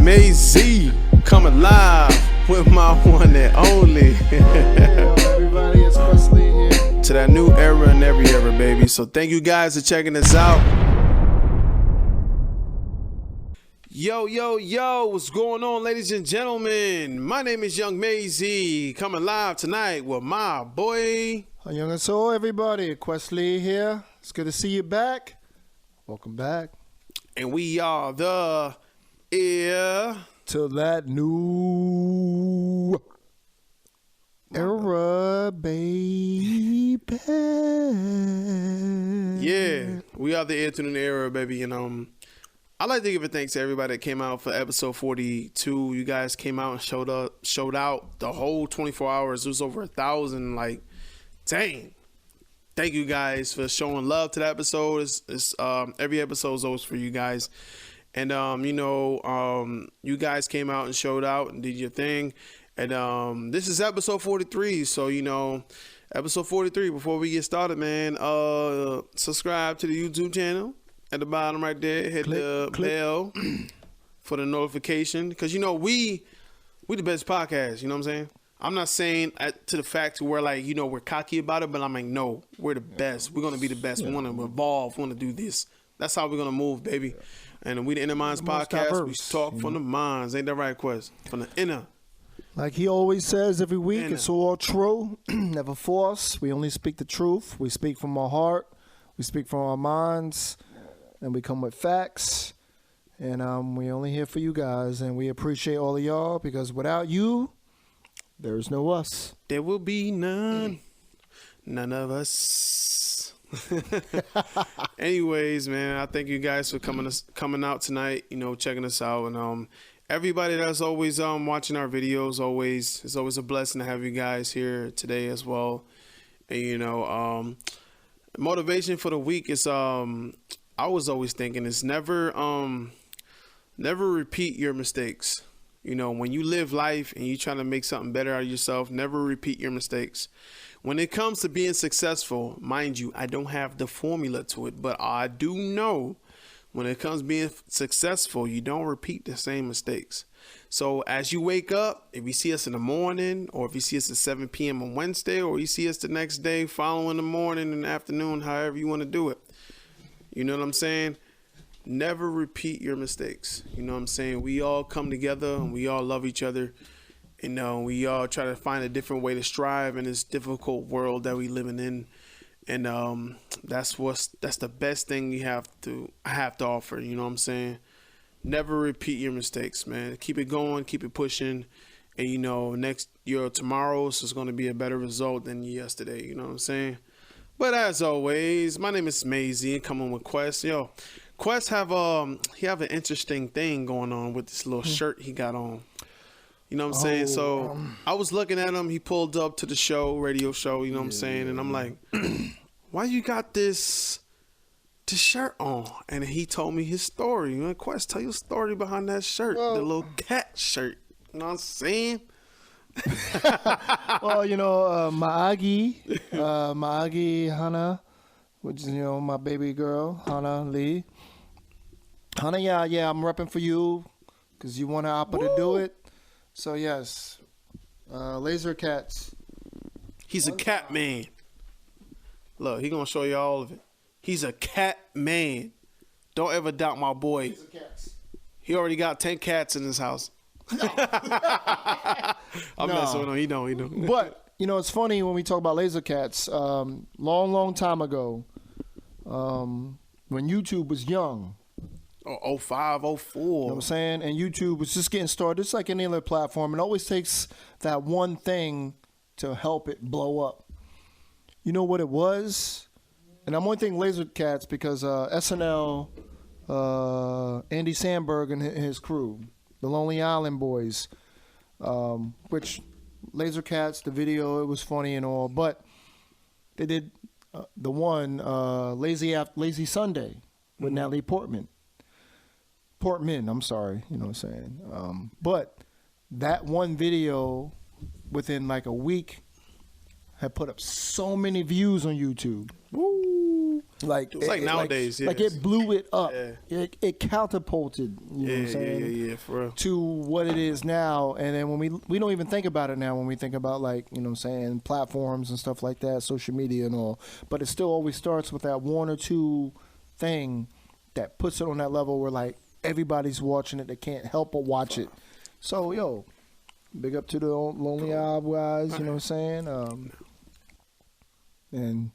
Z coming live with my one and only. Everybody, it's Presley here. To that new era and every era, baby. So thank you guys for checking us out. Yo, what's going on, ladies and gentlemen? My name is Young Z coming live tonight with my boy. Young and so everybody, Questley here. It's good to see you back. Welcome back. And we are the ear to that new era, baby. Yeah, we are the ear to the new era, baby. And I'd like to give a thanks to everybody that came out for episode 42. You guys came out and showed out the whole 24 hours. It was over 1,000. Like, dang. Thank you guys for showing love to that episode. It's every episode is always for you guys. And, you guys came out and showed out and did your thing. And this is episode 43. So, episode 43, before we get started, man, subscribe to the YouTube channel. At the bottom right there, hit the bell for the notification. Because, we the best podcast, you know what I'm saying? I'm not saying to the fact to where, like, we're cocky about it, but I'm like, no, we're the best. We're going to be the best. We want to evolve. We want to do this. That's how we're going to move, baby. And we the Inner Minds podcast. Diverse, we talk from the minds. Ain't that right, Quest? From the inner. Like he always says every week, it's all true. Never force. We only speak the truth. We speak from our heart. We speak from our minds. And we come with facts. And we only here for you guys. And we appreciate all of y'all because without you, there's no us. There will be none of us. Anyways, man, I thank you guys for coming out tonight, checking us out. And everybody that's always watching our videos, it's always a blessing to have you guys here today as well. And motivation for the week is I was always thinking it's never repeat your mistakes. When you live life and you trying to make something better out of yourself, never repeat your mistakes. When it comes to being successful, mind you, I don't have the formula to it, but I do know when it comes to being successful, you don't repeat the same mistakes. So as you wake up, if you see us in the morning, or if you see us at 7 p.m. on Wednesday, or you see us the next day following the morning and afternoon, however you want to do it. You know what I'm saying? Never repeat your mistakes. You know what I'm saying? We all come together and we all love each other. We all try to find a different way to strive in this difficult world that we living in. And that's the best thing I have to offer. You know what I'm saying? Never repeat your mistakes, man. Keep it going, keep it pushing. And tomorrow's is going to be a better result than yesterday. You know what I'm saying? But as always, my name is Maisie and coming with Quest. Quest have an interesting thing going on with this little shirt he got on. You know what I'm saying? So I was looking at him. He pulled up to the radio show, you know what I'm saying? And I'm like, why you got this shirt on? And he told me his story. Quest, tell your story behind that shirt, the little cat shirt. You know what I'm saying? Well, Maagi Hana, which is, my baby girl, Hana Lee. Hana, yeah, I'm repping for you because you want Appa to do it. So, yes, Laser Cats. He's a cat man. Look, he going to show you all of it. He's a cat man. Don't ever doubt my boy. He already got 10 cats in his house. No. I'm messing with him. He don't. But, it's funny when we talk about Laser Cats. Long time ago, when YouTube was young. 05, 04. You know what I'm saying? And YouTube was just getting started. It's like any other platform. It always takes that one thing to help it blow up. You know what it was? And I'm only thinking Laser Cats because SNL, Andy Samberg and his crew, the Lonely Island Boys, which Laser Cats, the video, it was funny and all, but they did the one Lazy Sunday with Natalie Portman, I'm sorry, you know what I'm saying. But that one video within like a week had put up so many views on YouTube. Woo! Like It's like nowadays, like yes. it blew it up. Yeah. It catapulted, you know what I'm saying? Yeah, for real. To what it is now. And then when we don't even think about it now when we think about, like, you know what I'm saying, platforms and stuff like that, social media and all. But it still always starts with that one or two thing that puts it on that level where, like, everybody's watching it. They can't help but watch it. So, yo, big up to the Lonely Eye guys, you know what I'm saying? And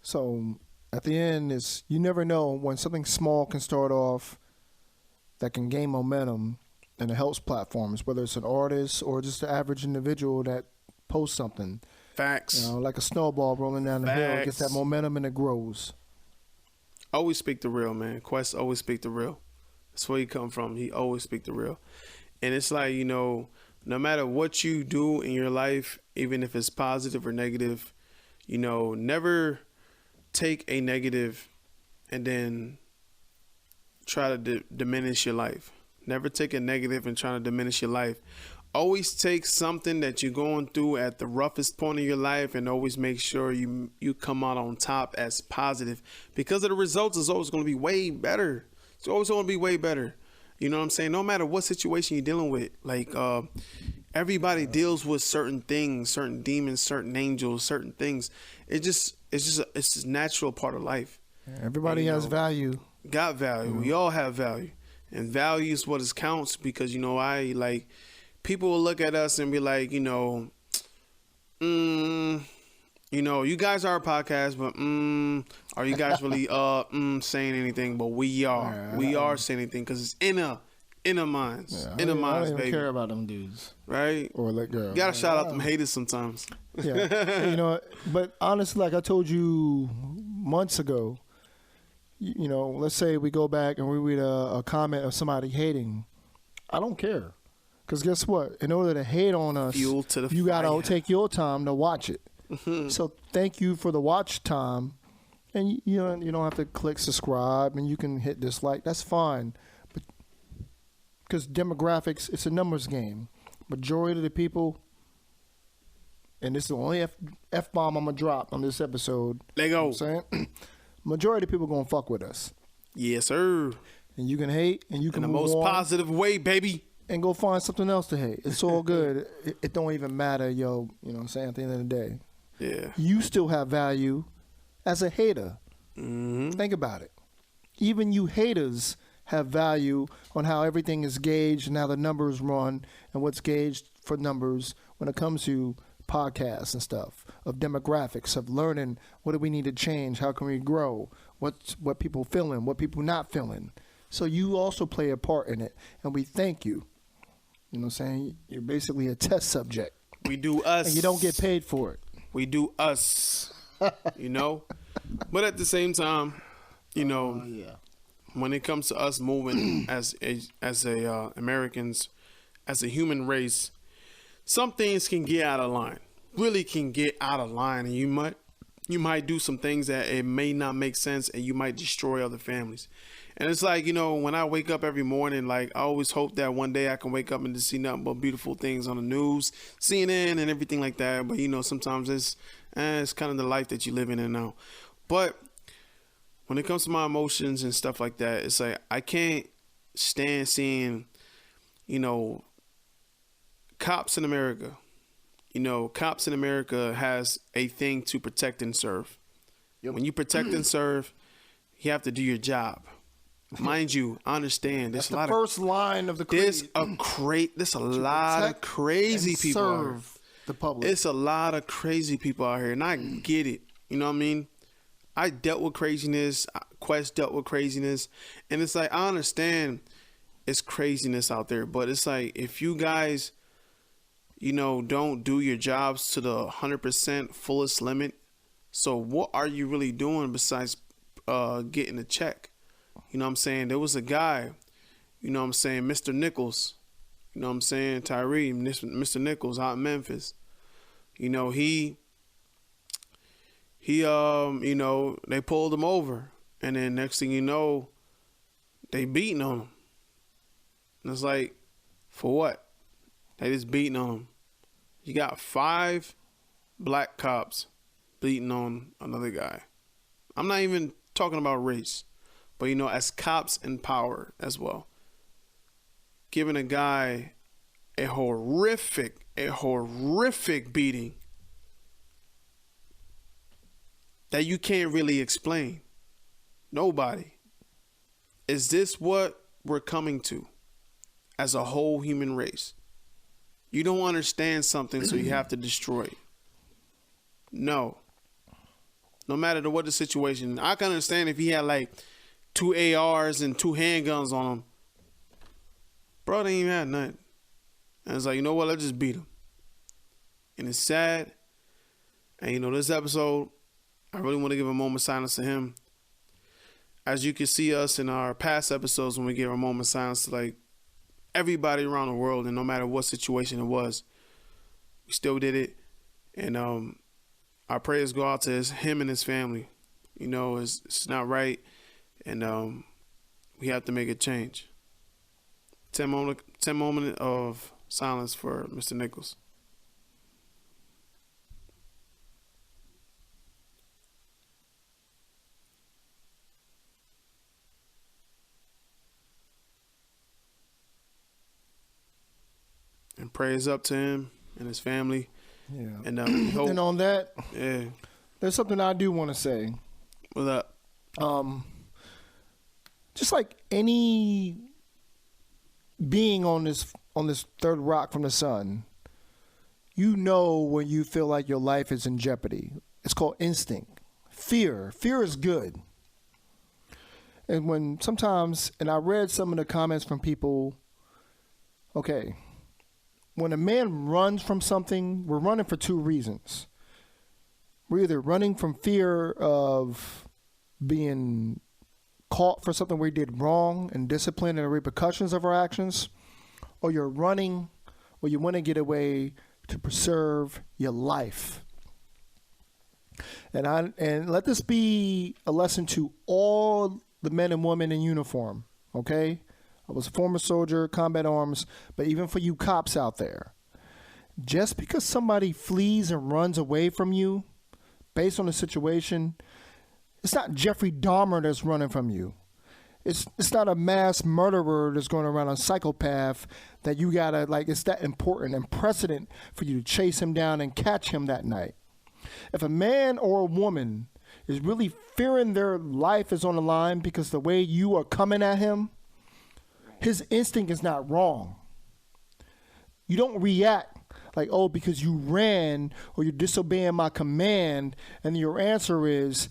so at the end, is you never know when something small can start off that can gain momentum, and it helps platforms, whether it's an artist or just the average individual that posts something. Facts. You know, like a snowball rolling down the hill. It gets that momentum and it grows. Always speak the real, man. Quest always speak the real. That's where he come from. He always speak the real. And it's like, you know, no matter what you do in your life, even if it's positive or negative, you know, never take a negative and then try to diminish your life. Never take a negative and try to diminish your life. Always take something that you're going through at the roughest point of your life and always make sure you come out on top as positive, because of the results is always going to be way better. It's always going to be way better. You know what I'm saying? No matter what situation you're dealing with, like everybody deals with certain things, certain demons, certain angels, certain things. It's just a natural part of life. Everybody has value. Got value. We all have value, and value is what counts. Because you know, people will look at us and be like, you know, you know, you guys are a podcast, but are you guys really saying anything? But we are saying anything because it's inner minds, inner minds, I don't even baby. care about them dudes, right? or that girl. You gotta shout out them haters sometimes. Yeah, you know. But honestly, like I told you months ago, you know, let's say we go back and we read a comment of somebody hating. I don't care, because guess what? In order to hate on us, Fuel to the you gotta fire. take your time to watch it. So thank you for the watch time, and you know, you don't have to click subscribe, and you can hit dislike. That's fine, but because demographics, it's a numbers game. Majority of the people, and this is the only F-bomb I'm gonna drop on this episode. Let go. You know what I'm saying? Majority of people gonna fuck with us, Yes, sir. and you can hate, and you can In the move most on positive way, baby. and go find something else to hate. It's all good. It don't even matter, yo. You know what I'm saying? At the end of the day, Yeah. you still have value as a hater. Mm-hmm. Think about it. Even you haters have value on how everything is gauged and how the numbers run and what's gauged for numbers when it comes to podcasts and stuff, of demographics, of learning what do we need to change, how can we grow, what people feeling, what people not feeling. So you also play a part in it, and we thank you. You know what I'm saying? You're basically a test subject, We do us. and you don't get paid for it. We do us. You know? But at the same time, you know, when it comes to us moving as Americans, as a human race, some things can get out of line. Really can get out of line, and you might do some things that it may not make sense, and you might destroy other families. And it's like, you know, when I wake up every morning, like, I always hope that one day I can wake up and just see nothing but beautiful things on the news, CNN and everything like that. But, you know, sometimes it's kind of the life that you live in now. But when it comes to my emotions and stuff like that, it's like I can't stand seeing, you know, cops in America. You know, cops in America has a thing to protect and serve. When you protect and serve, you have to do your job. Mind you, I understand. That's the first line of the creed. There's a lot of crazy people out here. Serve the public. It's a lot of crazy people out here, and I get it. You know what I mean? I dealt with craziness. Quest dealt with craziness, and it's like I understand it's craziness out there, but it's like if you guys, you know, don't do your jobs to the 100% fullest limit, so what are you really doing besides getting a check? You know what I'm saying? There was a guy, you know what I'm saying, Mr. Nichols, you know what I'm saying, Tyre, Mr. Nichols out in Memphis. You know, he you know, they pulled him over, and then next thing you know, they beating on him. And it's like, for what? They just beating on him. You got 5 black cops beating on another guy. I'm not even talking about race, but as cops in power as well, giving a guy a horrific beating that you can't really explain. Nobody. Is this what we're coming to as a whole human race? You don't understand something, so you have to destroy it. No. No matter what the situation. I can understand if he had like 2 ARs and 2 handguns on him. Bro, they ain't even had nothing. And it's like, you know what? Let's just beat him. And it's sad. And this episode, I really want to give a moment of silence to him. As you can see us in our past episodes when we give a moment of silence to like everybody around the world, and no matter what situation it was, we still did it. And our prayers go out to him and his family. It's not right, and we have to make a change. 10 moment of silence for Mr. Nichols. And prayers up to him and his family. Yeah. And we hope, and on that, yeah, there's something I do want to say. What's up? Just like any being on this third rock from the sun, when you feel like your life is in jeopardy. It's called instinct. Fear is good. And when sometimes, and I read some of the comments from people, okay, when a man runs from something, we're running for 2 reasons. We're either running from fear of being caught for something we did wrong and discipline and the repercussions of our actions, or you're running or you want to get away to preserve your life. And let this be a lesson to all the men and women in uniform, okay? I was a former soldier, combat arms, but even for you cops out there, just because somebody flees and runs away from you based on the situation, it's not Jeffrey Dahmer that's running from you. It's not a mass murderer that's going around, a psychopath that you gotta, it's that important and precedent for you to chase him down and catch him that night. If a man or a woman is really fearing their life is on the line because the way you are coming at him, his instinct is not wrong. You don't react like, oh, because you ran or you're disobeying my command, and your answer is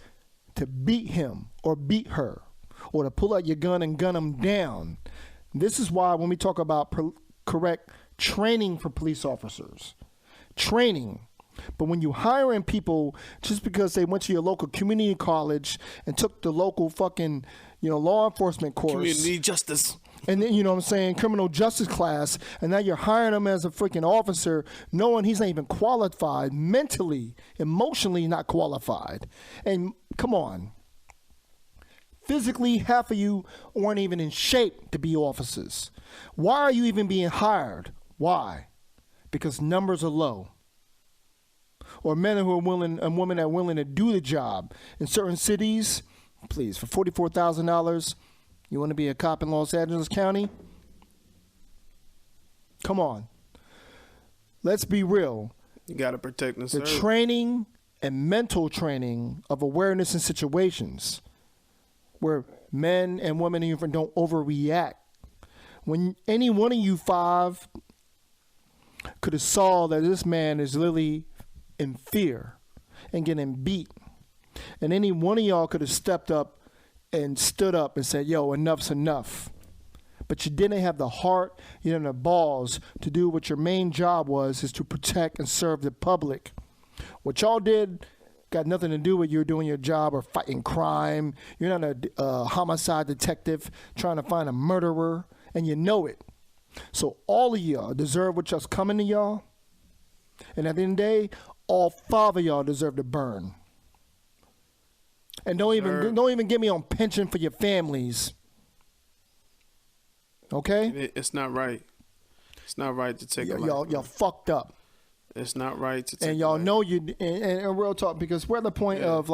to beat him or beat her or to pull out your gun and gun him down. This is why when we talk about correct training for police officers, training. But when you hiring people just because they went to your local community college and took the local fucking, law enforcement course. Community justice. And then, criminal justice class, and now you're hiring him as a freaking officer, knowing he's not even qualified, mentally, emotionally not qualified. And come on. Physically, half of you aren't even in shape to be officers. Why are you even being hired? Why? Because numbers are low. Or men who are willing, and women that are willing to do the job. In certain cities, please, for $44,000, you want to be a cop in Los Angeles County? Come on. Let's be real. You got to protect the training and mental training of awareness in situations where men and women even don't overreact. When any one of you 5 could have saw that this man is literally in fear and getting beat, and any one of y'all could have stepped up and stood up and said, yo, enough's enough. But you didn't have the heart, you didn't have the balls to do what your main job was, is to protect and serve the public. What y'all did got nothing to do with you doing your job or fighting crime. You're not a homicide detective trying to find a murderer, and you know it. So all of y'all deserve what y'all's coming to y'all. And at the end of the day, all 5 of y'all deserve to burn. And don't even get me on pension for your families. Okay? It's not right. It's not right to take a life. Y'all fucked up. It's not right to take. And y'all know you. And real talk, because we're at the point of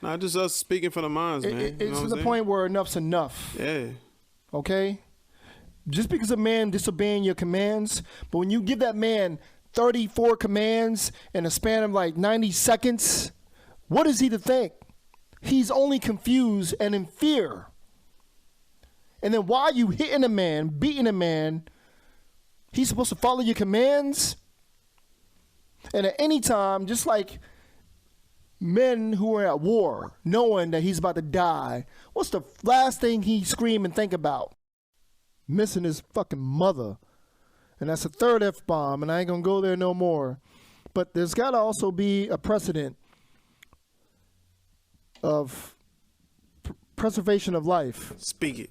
Not just us speaking for the minds, man. It's to the point where enough's enough. Yeah. Okay? Just because a man disobeying your commands, but when you give that man 34 commands in a span of like 90 seconds, what is he to think? He's only confused and in fear. And then why are you hitting a man, beating a man? He's supposed to follow your commands? And at any time, just like men who are at war, knowing that he's about to die, what's the last thing he scream and think about? Missing his fucking mother. And that's a third F-bomb, and I ain't gonna go there no more. But there's gotta also be a precedent of preservation of life. Speak it.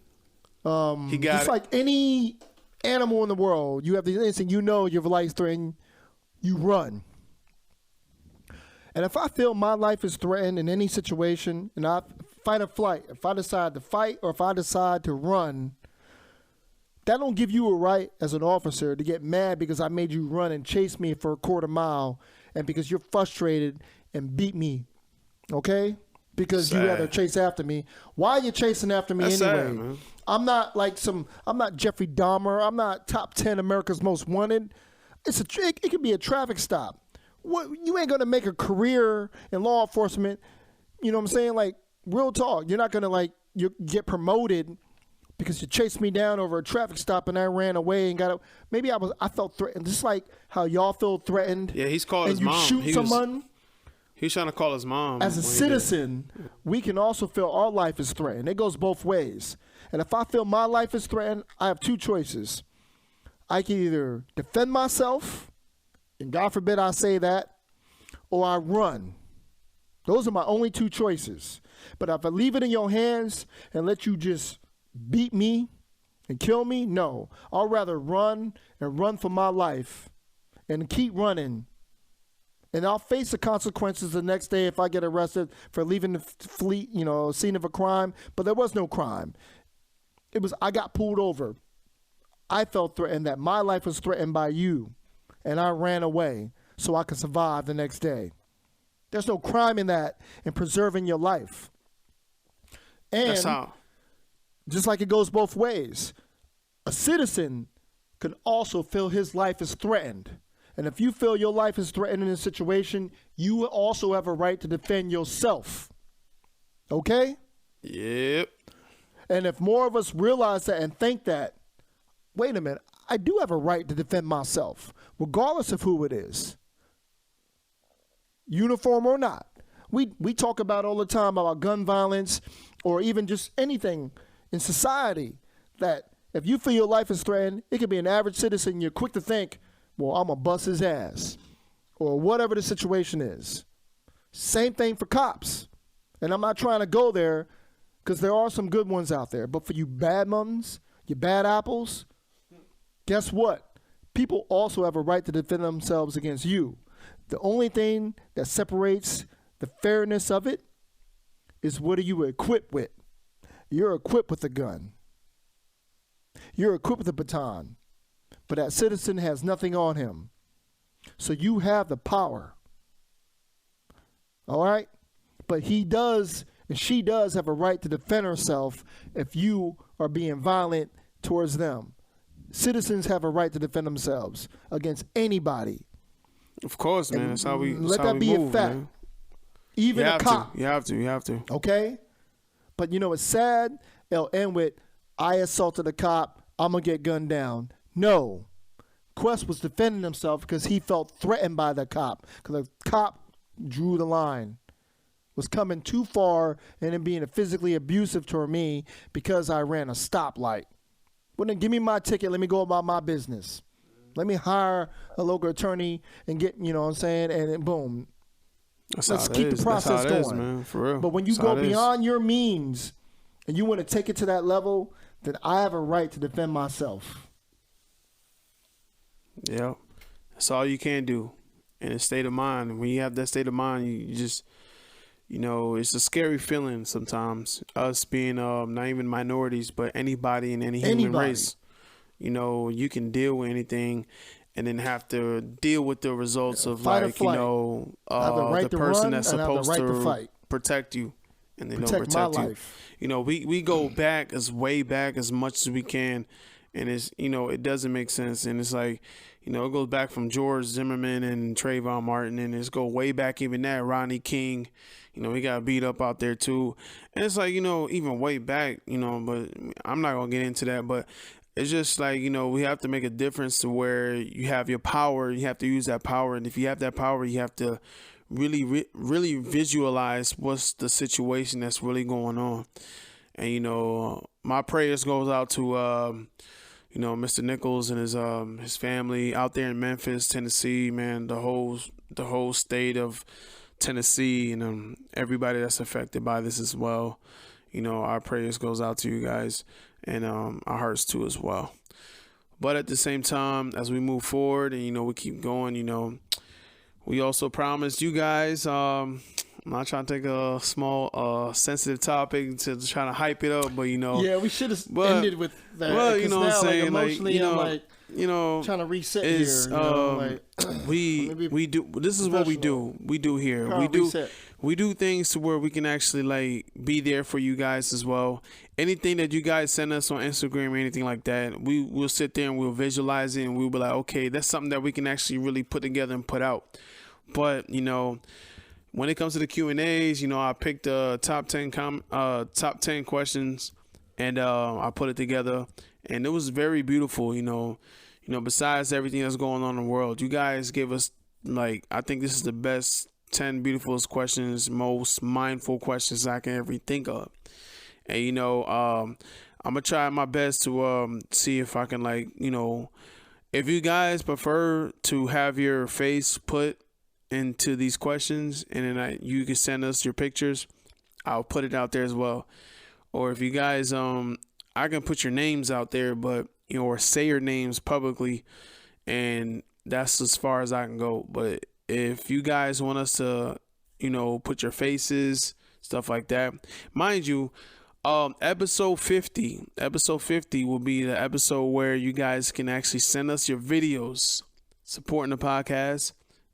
He got just like any animal in the world, you have the instinct, you know your life's threatened, you run. And if I feel my life is threatened in any situation, and I fight or flight, if I decide to fight or if I decide to run, that don't give you a right as an officer to get mad because I made you run and chase me for a quarter mile and because you're frustrated and beat me, okay? Because you rather chase after me. Why are you chasing after me anyway? Sad, man. I'm not Jeffrey Dahmer. I'm not top 10 America's Most Wanted. It could be a traffic stop. What, you ain't gonna make a career in law enforcement. You know what I'm saying? Like, real talk. You're not gonna you get promoted because you chased me down over a traffic stop and I ran away and maybe I felt threatened, just like how y'all feel threatened. Yeah, he's called his mom. And you shoot someone. He's trying to call his mom. As a citizen, we can also feel our life is threatened. It goes both ways. And if I feel my life is threatened, I have two choices. I can either defend myself, and God forbid I say that, or I run. Those are my only two choices. But if I leave it in your hands and let you just beat me and kill me, no. I'd rather run and run for my life and keep running. And I'll face the consequences the next day if I get arrested for leaving the scene of a crime. But there was no crime. I got pulled over. I felt threatened that my life was threatened by you. And I ran away so I could survive the next day. There's no crime in that, in preserving your life. And that's how. Just like it goes both ways, a citizen could also feel his life is threatened. And if you feel your life is threatened in a situation, you also have a right to defend yourself. Okay? Yep. And if more of us realize that and think that, wait a minute, I do have a right to defend myself, regardless of who it is, uniform or not. We talk about all the time about gun violence or even just anything in society, that if you feel your life is threatened, it could be an average citizen, you're quick to think, well, I'm going to bust his ass, or whatever the situation is. Same thing for cops. And I'm not trying to go there because there are some good ones out there. But for you bad mums, you bad apples, guess what? People also have a right to defend themselves against you. The only thing that separates the fairness of it is what are you equipped with? You're equipped with a gun. You're equipped with a baton. But that citizen has nothing on him. So you have the power. All right? But he does and she does have a right to defend herself if you are being violent towards them. Citizens have a right to defend themselves against anybody. Of course, man. That's how we let that be a fact. Man. Even a cop. You have to. Okay? But you know it's sad? It'll end with, I assaulted a cop, I'm going to get gunned down. No. Quest was defending himself because he felt threatened by the cop. Because the cop drew the line. Was coming too far and then being physically abusive toward me because I ran a stoplight. Well, then give me my ticket. Let me go about my business. Let me hire a local attorney and get, you know what I'm saying, and then boom. Let's keep the process going. Is, man, for real. But when you go beyond your means and you want to take it to that level, then I have a right to defend myself. Yeah. That's all you can do in a state of mind. When you have that state of mind, you just, you know, it's a scary feeling sometimes. Us being not even minorities, but anybody in any human race. You know, you can deal with anything and then have to deal with the results of, like, you know, the person that's supposed to protect you. and then they'll Protect my protect you. life. You know, we go back as way back as much as we can, and it's, you know, it doesn't make sense, and it's like, you know, it goes back from George Zimmerman and Trayvon Martin, and it's go way back even that Rodney King. You know, he got beat up out there too, and it's like, you know, even way back, you know, but I'm not gonna get into that, but it's just like, you know, we have to make a difference to where you have your power, you have to use that power, and if you have that power, you have to really visualize what's the situation that's really going on. And, you know, my prayers goes out to, you know, Mr. Nichols and his family out there in Memphis, Tennessee, man, the whole state of Tennessee, and everybody that's affected by this as well. You know, our prayers goes out to you guys, and our hearts too as well. But at the same time, as we move forward and, you know, we keep going, you know, we also promised you guys, I'm not trying to take a small sensitive topic to try to hype it up, but, you know. Yeah, we should have ended with that. Well, you know what I'm saying? Like, emotionally, like, you know, trying to reset here. You know, like, we do. This is what we do. We do here. We do things to where we can actually like be there for you guys as well. Anything that you guys send us on Instagram or anything like that, we'll sit there and we'll visualize it, and we'll be like, okay, that's something that we can actually really put together and put out. But, you know, when it comes to the Q&As, you know, I picked the top 10 questions, and I put it together, and it was very beautiful. You know, besides everything that's going on in the world, you guys gave us, like, I think this is the best 10 beautifulest questions, most mindful questions I can ever think of. And, you know, I'm gonna try my best to see if I can, like, you know, if you guys prefer to have your face put into these questions, and then you can send us your pictures, I'll put it out there as well. Or if you guys I can put your names out there, but, you know, or say your names publicly, and that's as far as I can go. But if you guys want us to, you know, put your faces, stuff like that, mind you, episode 50 will be the episode where you guys can actually send us your videos supporting the podcast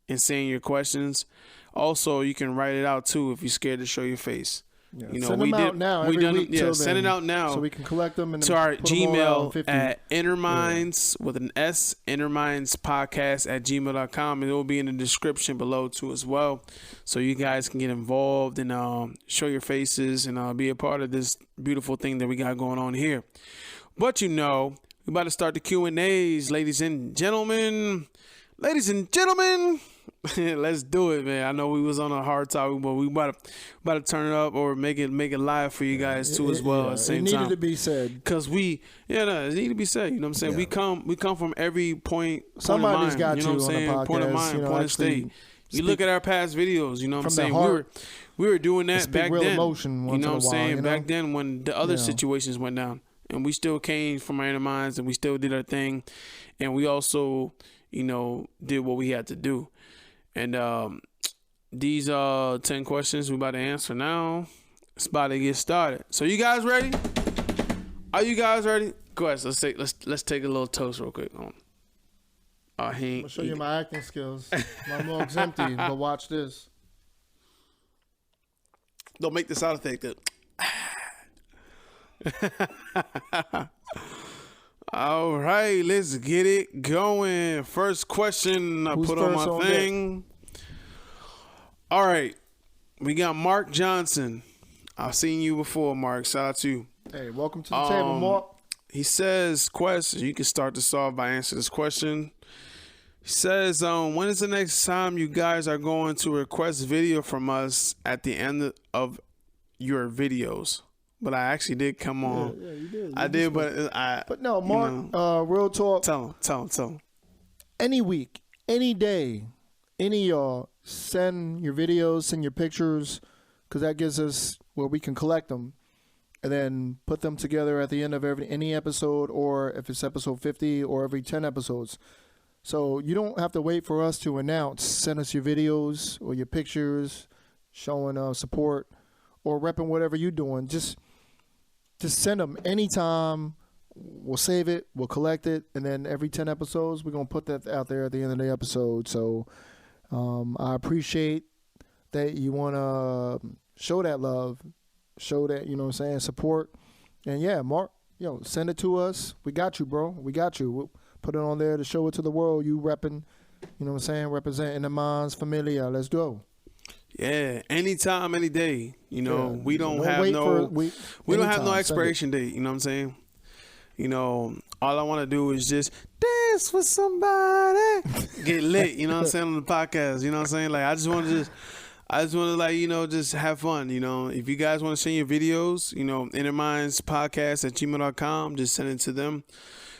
and saying your questions. Also, you can write it out too if you're scared to show your face. Yeah. You know, send them out now. Every week. Yeah, send it out now. So we can collect them and to our put them all Gmail at innerminds with an S, innermindspodcast@gmail.com, and it will be in the description below too as well. So you guys can get involved and show your faces and be a part of this beautiful thing that we got going on here. But, you know, we about to start the Q&As, ladies and gentlemen. Ladies and gentlemen, let's do it, man. I know we was on a hard topic, but we about to turn it up or make it live for you guys too as well at the same time. It needed to be said. Cause it needed to be said. You know what I'm saying? Yeah. We come from every point. Somebody's got you know what I'm saying? On the podcast, point of mind, you know, point of state. You look at our past videos. You know what I'm saying? We were doing that back then. Emotion you know what I'm saying? You know? Back then when the other situations went down, and we still came from our inner minds, and we still did our thing, and we also, you know, did what we had to do. And these 10 questions we about to answer now. It's about to get started. So you guys ready? Are you guys ready? Go ahead. Let's take a little toast real quick. I'll show you my acting skills. My mug's empty, but watch this. Don't make the sound effect. All right, let's get it going. First question I put on my thing. All right, we got Mark Johnson. I've seen you before, Mark. Shout out to you. Hey, welcome to the table, Mark. He says, you can start this off by answering this question. He says, when is the next time you guys are going to request video from us at the end of your videos? But I actually did come on. Yeah, you did. I did, But no, Mark, you know, real talk. Tell him. Any week, any day, any y'all, send your videos, send your pictures, because that gives us where we can collect them and then put them together at the end of any episode, or if it's episode 50 or every 10 episodes. So you don't have to wait for us to announce. Send us your videos or your pictures showing support or repping whatever you're doing. Just send them anytime. We'll save it. We'll collect it. And then every 10 episodes, we're going to put that out there at the end of the episode. So I appreciate that you want to show that love show that, you know what I'm saying, support. And yeah, Mark, send it to us. We got you, bro. We got you. We'll put it on there to show it to the world. You repping, you know what I'm saying, representing the Mons Familia. Let's go. Yeah, anytime, any day. We don't wait have no we don't have no anytime, expiration date. You know what I'm saying? All I want to do is just dance with somebody, get lit. You know what I'm saying, on the podcast. You know what I'm saying? Like I just want to just have fun. If you guys want to send your videos, innermindspodcast@gmail.com, just send it to them.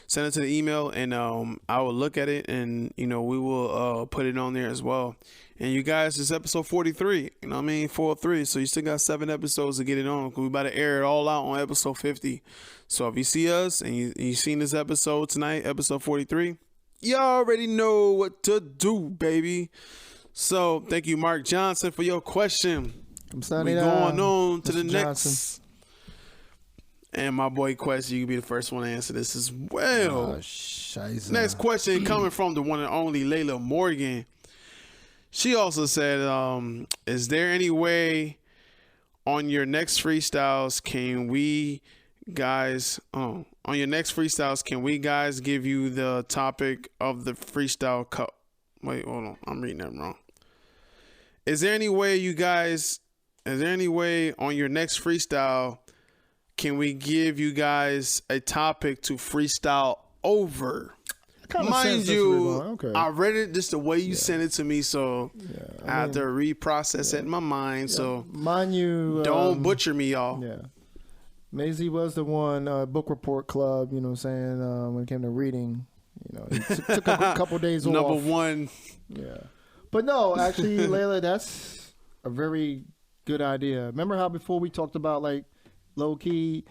Send it to the email, and I will look at it, and we will put it on there as well. And you guys, it's episode 43. 403. So you still got 7 episodes to get it on. We about to air it all out on episode 50. So if you see us and you seen this episode tonight, episode 43, you already know what to do, baby. So thank you, Mark Johnson, for your question. We're going on to the next. And my boy Quest, you can be the first one to answer this as well. Next question coming from the one and only Layla Morgan. She also said, is there any way on your next freestyles can we guys give you the topic of the freestyle cup? Wait, hold on. I'm reading that wrong. Is there any way on your next freestyle can we give you guys a topic to freestyle over? Mind you, okay. I read it just the way you sent it to me, so I have to reprocess it in my mind. So mind you, don't butcher me, y'all. Yeah, Maisie was the one book report club. You know what I'm saying? When it came to reading, it took a couple days off. Number one. Yeah, but no, actually, Layla, that's a very good idea. Remember how before we talked about like low key.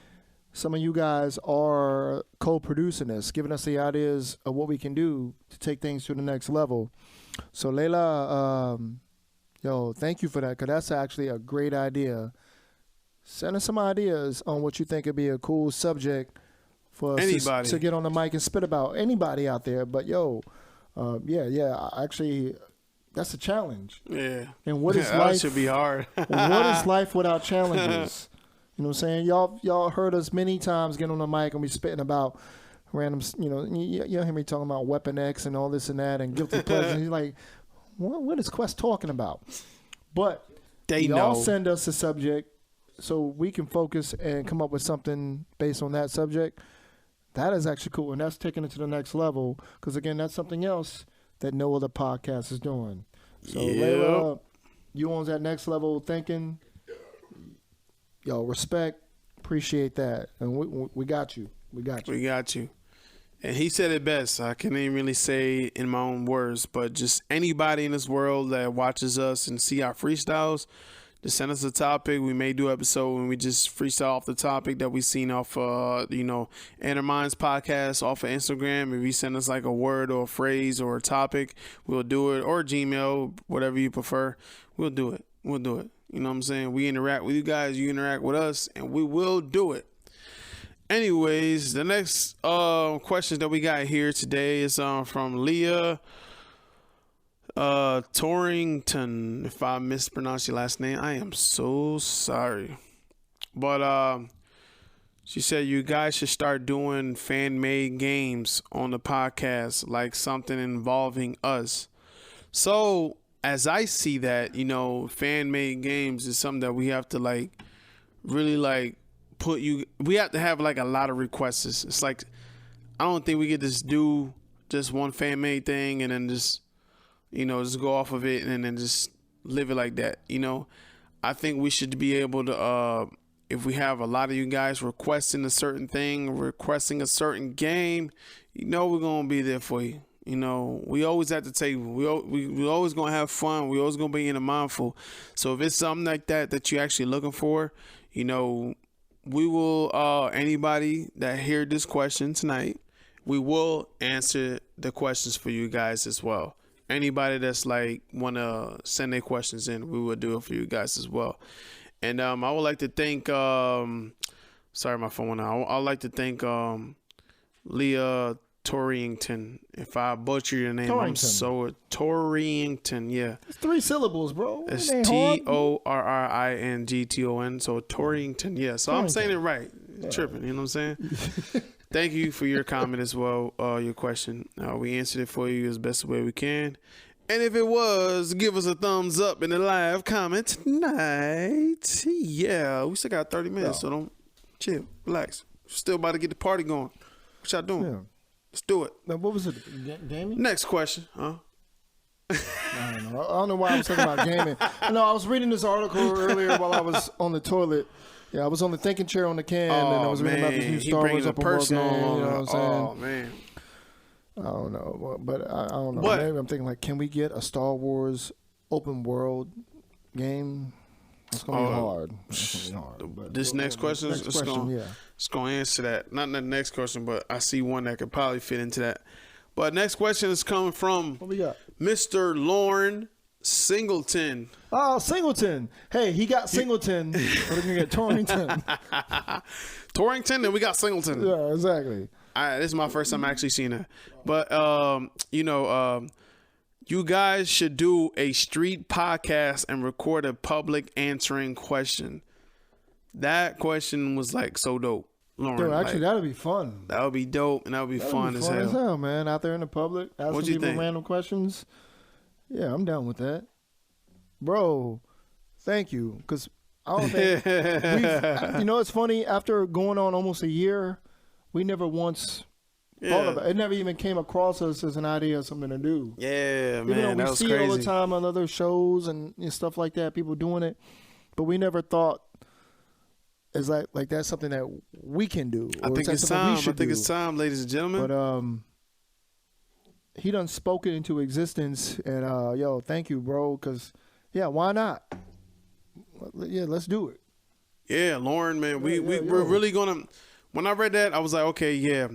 Some of you guys are co-producing this, giving us the ideas of what we can do to take things to the next level. So, Layla, thank you for that, because that's actually a great idea. Send us some ideas on what you think would be a cool subject for us to get on the mic and spit about. Anybody out there. But, actually, that's a challenge. Yeah. And what is life? That should be hard. What is life without challenges? You know what I'm saying? Y'all heard us many times get on the mic and we spitting about random, you hear me talking about Weapon X and all this and that and guilty pleasure. He's like, what is Quest talking about? But y'all send us a subject so we can focus and come up with something based on that subject. That is actually cool. And that's taking it to the next level. Because again, that's something else that no other podcast is doing. So Layla, you on that next level thinking. Yo, respect, appreciate that, and we got you. We got you. And he said it best. I can't even really say in my own words, but just anybody in this world that watches us and see our freestyles, just send us a topic. We may do an episode when we just freestyle off the topic that we seen off, Inner Minds podcast off of Instagram. If you send us like a word or a phrase or a topic, we'll do it. Or Gmail, whatever you prefer, we'll do it. You know what I'm saying? We interact with you guys, you interact with us, and we will do it. Anyways, the next questions that we got here today is from Leah Torrington. If I mispronounce your last name, I am so sorry. But she said you guys should start doing fan-made games on the podcast, like something involving us. So as I see that, fan-made games is something that we have to really we have to have like a lot of requests. It's like, I don't think we could just do just one fan-made thing and then just go off of it and then just live it like that. I think we should be able to, if we have a lot of you guys requesting a certain thing, requesting a certain game, we're going to be there for you. We always at the table. We always gonna have fun. We always gonna be in a mindful. So if it's something like that you're actually looking for, we will. Anybody that heard this question tonight, we will answer the questions for you guys as well. Anybody that's wanna send their questions in, we will do it for you guys as well. And I would like to thank. Sorry, my phone went out. I'd like to thank Leah Torrington. If I butcher your name, I'm Torrington. so Torrington. Yeah, It's 3 syllables, bro. it's It ain't hard. Torrington. So Torrington. Yeah, so I'm saying it right. Tripping. You know what I'm saying? Thank you for your comment as well. Your question. We answered it for you as best way we can. And if it was, give us a thumbs up in the live comment tonight. Yeah, we still got 30 minutes, so don't chill, relax. Still about to get the party going. What y'all doing? Yeah. Let's do it. Now, what was it? Gaming? Next question, huh? I don't know why I was talking about gaming. No, I was reading this article earlier while I was on the toilet. Yeah, I was on the thinking chair on the can, and I was reading about this new Star Wars open world game. You know what I'm saying? Oh, man. I don't know, but I don't know. But, maybe I'm thinking, like, can we get a Star Wars open world game? It's gonna be hard. It's gonna be hard. But this next question is yeah. It's gonna answer that. Not the next question, but I see one that could probably fit into that. But next question is coming from What we got? Mr. Lauren Singleton. Oh, Singleton. Hey, he got Singleton. We're gonna get Torrington. Torrington, then we got Singleton. Yeah, exactly. This is my first time actually seeing that. But you guys should do a street podcast and record a public answering question. That question was like so dope, Lauren. Dude, actually, like, that'd be fun. that would be dope, and that would be fun as hell. Man. Out there in the public, asking people random questions. Yeah, I'm down with that, bro. Thank you, because I don't think it's funny. After going on almost a year, we never once thought about it. It never even came across us as an idea of something to do. Yeah, Even man, though that we was see crazy. it all the time on other shows and stuff like that, people doing it, but we never thought it's like that's something that we can do. I think it's time. It's time, ladies and gentlemen. But he done spoke it into existence, and thank you, bro. Because why not? Yeah, let's do it. Yeah, Lauren, man, we're really gonna. When I read that, I was like, okay, yeah,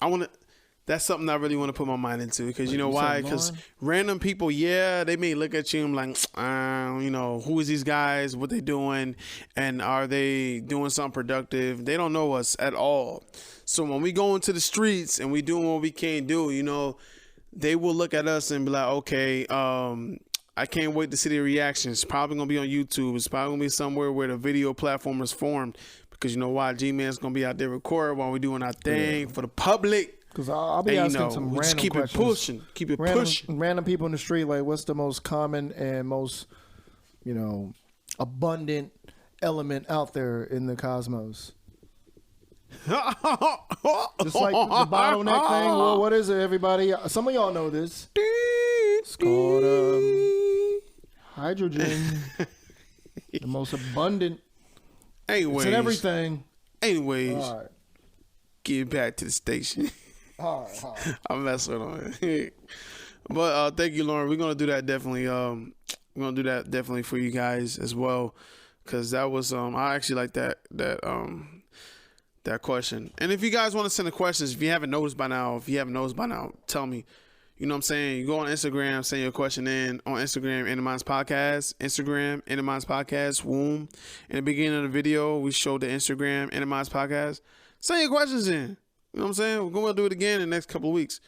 I want to. That's something I really want to put my mind into, because you know why? Because random people, they may look at you and like, who is these guys? What they doing? And are they doing something productive? They don't know us at all. So when we go into the streets and we doing what we can't do, they will look at us and be like, okay, I can't wait to see the reactions. It's probably gonna be on YouTube. It's probably gonna be somewhere where the video platform is formed, because you know why? G-Man's gonna be out there recording while we're doing our thing for the public. Because I'll be asking some random keep questions. Keep it pushing. Random people in the street, like, what's the most common and most, abundant element out there in the cosmos? Just like the bottleneck thing. Well, what is it, everybody? Some of y'all know this. It's called hydrogen. The most abundant. Anyways, it's in everything. Anyways, all right. Get back to the station. All right. I'm messing on it. But thank you, Lauren. We're gonna do that definitely. We're gonna do that definitely for you guys as well, because that was I actually like that question. And if you guys want to send the questions, if you haven't noticed by now, tell me. You know what I'm saying? You go on Instagram, send your question in on Instagram, In the Minds Podcast. Instagram, In the Minds Podcast. Womb. In the beginning of the video, we showed the Instagram, In the Minds Podcast. Send your questions in. You know what I'm saying? We're going to do it again in the next couple of weeks.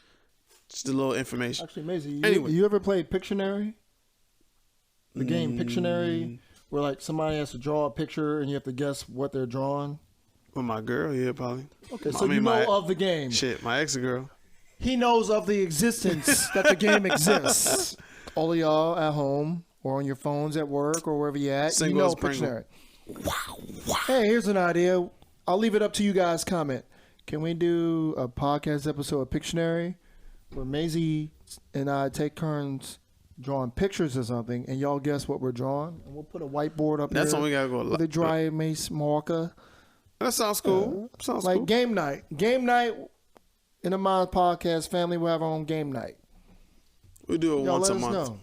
Just a little information. Actually, Maisie, Anyway. you ever played Pictionary? The game Pictionary, where like somebody has to draw a picture and you have to guess what they're drawing? With my girl, yeah, probably. Okay, so you know of the game. Shit, my ex-girl. He knows of the existence that the game exists. All of y'all at home or on your phones at work or wherever you're at, you know Pictionary. Wow. Hey, here's an idea. I'll leave it up to you guys. Comment. Can we do a podcast episode of Pictionary where Maisie and I take turns drawing pictures or something, and y'all guess what we're drawing? And we'll put a whiteboard up there. That's when we got to go. With a dry erase marker. That sounds cool. Sounds like cool. game night. Game night in the Mind Podcast family. We'll have our own game night. We do it once a month. Know.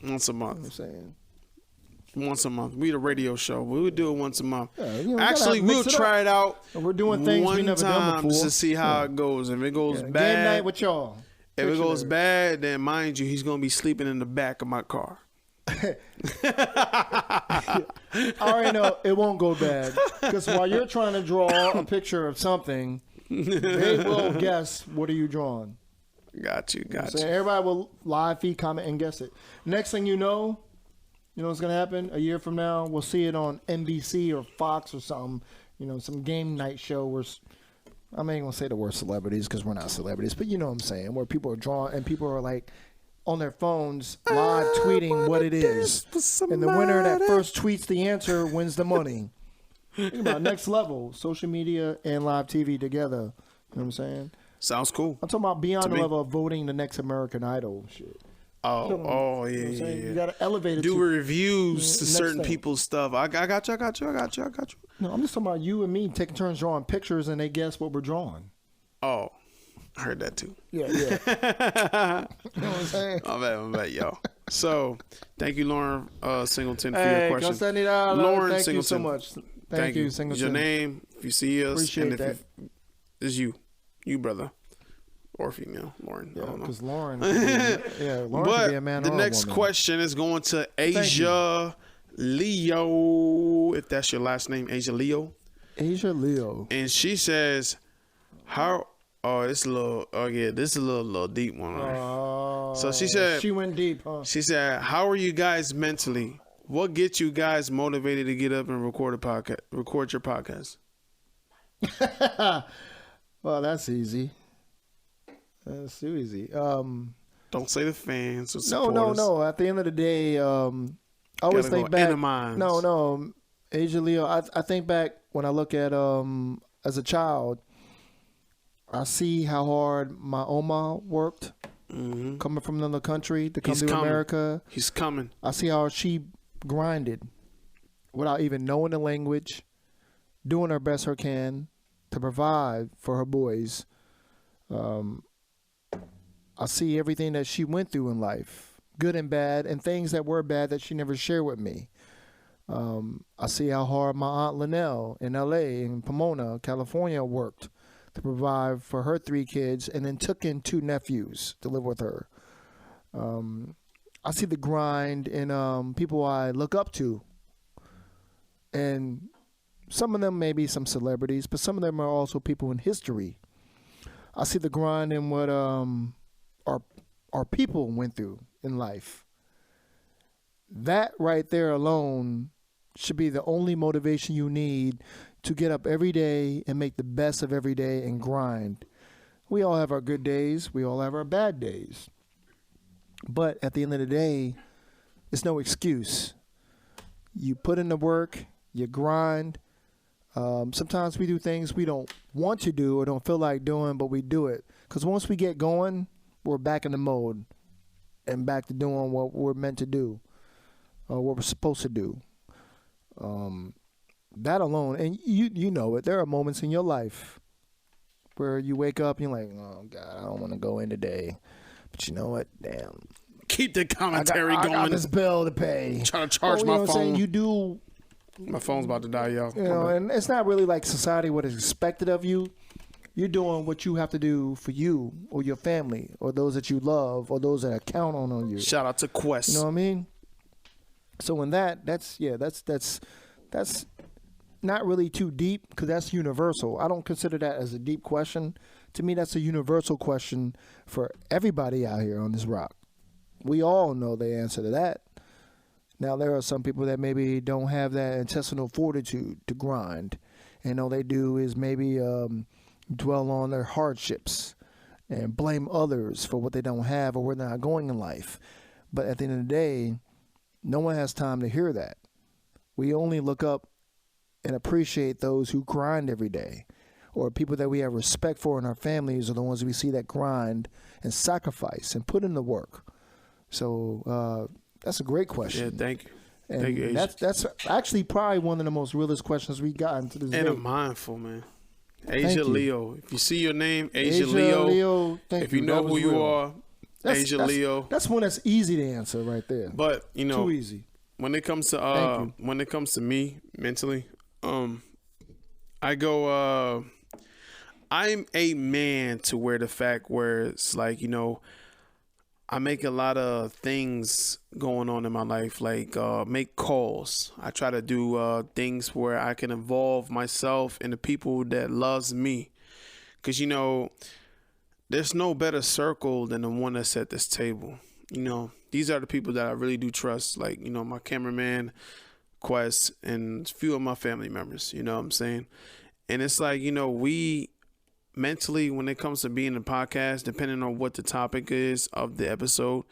Once a month. You know what I'm saying? Once a month. We the radio show. We would do it once a month. Yeah, actually, we'll try it out. And we're doing things we never done before. To see how it goes. If it goes bad, game night with y'all. If it goes bad, then mind you, he's gonna be sleeping in the back of my car. I already know it won't go bad, because while you're trying to draw a picture of something, They will guess what are you drawing. Got you. So everybody will live feed, comment, and guess it. Next thing you know what's going to happen? A year from now, we'll see it on NBC or Fox or something. Some game night show where I ain't going to say the word celebrities because we're not celebrities, but you know what I'm saying, where people are drawing and people are like on their phones live tweeting what it is. And the winner that first tweets the answer wins the money. Think about next level, social media and live TV together. You know what I'm saying? Sounds cool. I'm talking about beyond the level of voting the next American Idol shit. Yeah. You got to elevate it. Do reviews to certain people's stuff. I got you. No, I'm just talking about you and me taking turns drawing pictures and they guess what we're drawing. Oh, I heard that too. Yeah. You know what I'm saying? I'm bad, y'all. So, thank you, Lauren Singleton, for your question. Lauren thank Singleton. You so much. Thank you, Singleton. Your name, if you see us. Appreciate that. It's you, brother. Or female, Lauren. Yeah, I don't know. because Lauren could be a man the or next a woman. question is going to Asia Leo. If that's your last name, Asia Leo. Asia Leo. And she says, this is a little deep one. Right? So she said, she went deep, huh? She said, how are you guys mentally? What gets you guys motivated to get up and record your podcast? Well, that's easy. That's too easy. Don't say the fans. Or No. At the end of the day, I always think back. No. Asia Leo. I think back when I look at as a child. I see how hard my Oma worked, coming from another country to come to America. He's coming. I see how she grinded without even knowing the language, doing her best her can to provide for her boys. I see everything that she went through in life, good and bad, and things that were bad that she never shared with me. I see how hard my Aunt Linnell in L.A. in Pomona, California worked to provide for her 3 kids and then took in 2 nephews to live with her. I see the grind in people I look up to. And some of them may be some celebrities, but some of them are also people in history. I see the grind in what our people went through in life. That right there alone should be the only motivation you need to get up every day and make the best of every day and grind. We all have our good days. We all have our bad days. But at the end of the day, it's no excuse. You put in the work, you grind. Sometimes we do things we don't want to do or don't feel like doing, but we do it. Because once we get going, we're back in the mode and back to doing what we're meant to do, what we're supposed to do. That alone, and you know it, there are moments in your life where you wake up and you're like, oh, God, I don't want to go in today. But you know what? Damn. Keep the commentary going. I got this bill to pay. Trying to charge my phone. Saying? You do. My phone's about to die, y'all. You know, and it's not really like society what is expected of you. You're doing what you have to do for you or your family or those that you love or those that count on you. Shout out to Quest. You know what I mean? So in that's not really too deep because that's universal. I don't consider that as a deep question. To me, that's a universal question for everybody out here on this rock. We all know the answer to that. Now, there are some people that maybe don't have that intestinal fortitude to grind. And all they do is maybe dwell on their hardships and blame others for what they don't have or where they're not going in life. But at the end of the day, no one has time to hear that. We only look up and appreciate those who grind every day, or people that we have respect for in our families are the ones we see that grind and sacrifice and put in the work. So that's a great question. Yeah, thank you. And thank you, that's actually probably one of the most realest questions we got into this and day. I'm mindful, man. Asia Leo. If you see your name, Asia Leo. If you know who you are, Asia Leo. That's one that's easy to answer right there. But you know, too easy. When it comes to me mentally, I go. I'm a man to where the fact where it's like, you know, I make a lot of things going on in my life, like make calls. I try to do things where I can involve myself and the people that loves me. Because, there's no better circle than the one that's at this table. These are the people that I really do trust. Like, my cameraman, Quest, and a few of my family members, you know what I'm saying? And it's like, we mentally, when it comes to being a podcast, depending on what the topic is of the episode,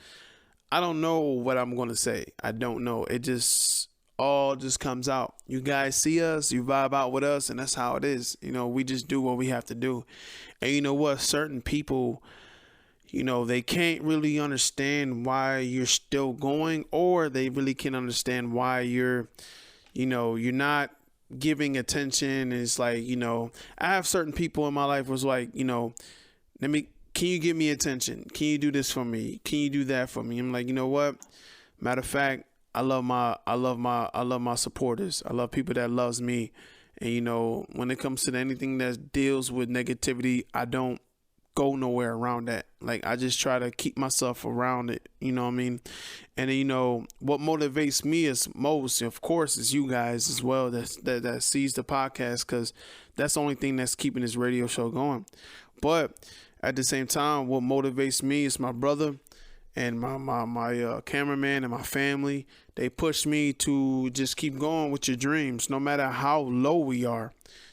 I don't know what I'm going to say. I don't know. It just all just comes out. You guys see us, you vibe out with us, and that's how it is. We just do what we have to do. And you know what? Certain people, they can't really understand why you're still going, or they really can't understand why you're not giving attention. It's like, I have certain people in my life was like, can you give me attention? Can you do this for me? Can you do that for me? I'm like, you know what? Matter of fact, I love my supporters. I love people that loves me. And, when it comes to anything that deals with negativity, I don't go nowhere around that. Like, I just try to keep myself around it. You know what I mean? And then, what motivates me is most, of course, is you guys as well that sees the podcast, because that's the only thing that's keeping this radio show going. But at the same time, what motivates me is my brother and my cameraman and my family. They push me to just keep going with your dreams, no matter how low we are.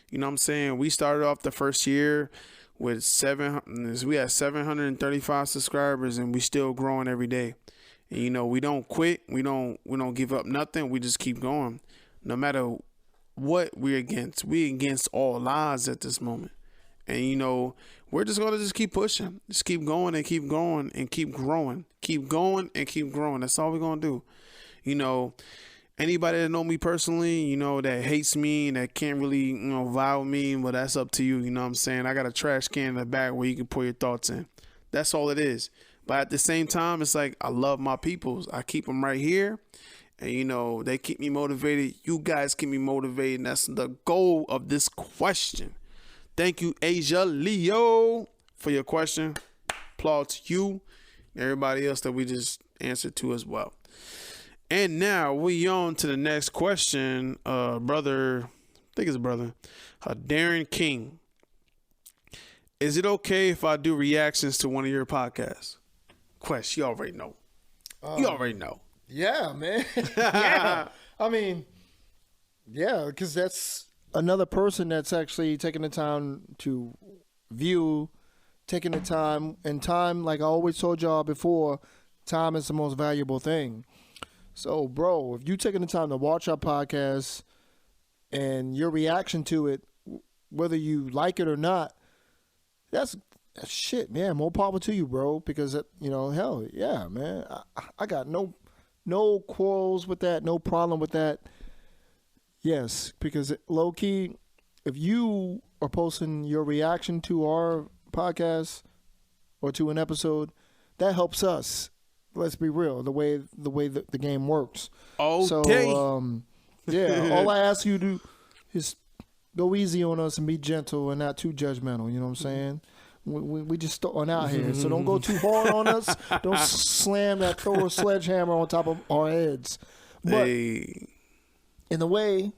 You know what I'm saying? We started off the first year with 735 subscribers, and we still growing every day. And, we don't quit. We don't give up nothing. We just keep going. No matter what we're against. We against all odds at this moment. And, we're just going to just keep pushing. Just keep going and keep going and keep growing. Keep going and keep growing. That's all we're going to do. Anybody that know me personally, that hates me and that can't really, vibe with me, well, that's up to you. You know what I'm saying? I got a trash can in the back where you can put your thoughts in. That's all it is. But at the same time, it's like, I love my peoples. I keep them right here. And, they keep me motivated. You guys keep me motivated. And that's the goal of this question. Thank you, Asia Leo, for your question. Applaud to you and everybody else that we just answered to as well. And now we on to the next question. Darren King. Is it okay if I do reactions to one of your podcasts? Quest, you already know. Yeah, man. Yeah. I mean, yeah, because that's another person that's actually taking the time to view, taking the time. And time, like I always told y'all before, time is the most valuable thing. So, bro, if you taking the time to watch our podcast and your reaction to it, whether you like it or not, that's shit, man. More power to you, bro. Because hell, yeah, man. I got no quarrels with that, no problem with that. Yes, because low key, if you are posting your reaction to our podcast or to an episode, that helps us. Let's be real. The way the game works. Okay. So, yeah. All I ask you to do is go easy on us and be gentle and not too judgmental. You know what I'm saying? We just starting out here, so don't go too hard on us. Don't throw a sledgehammer on top of our heads. But in a way,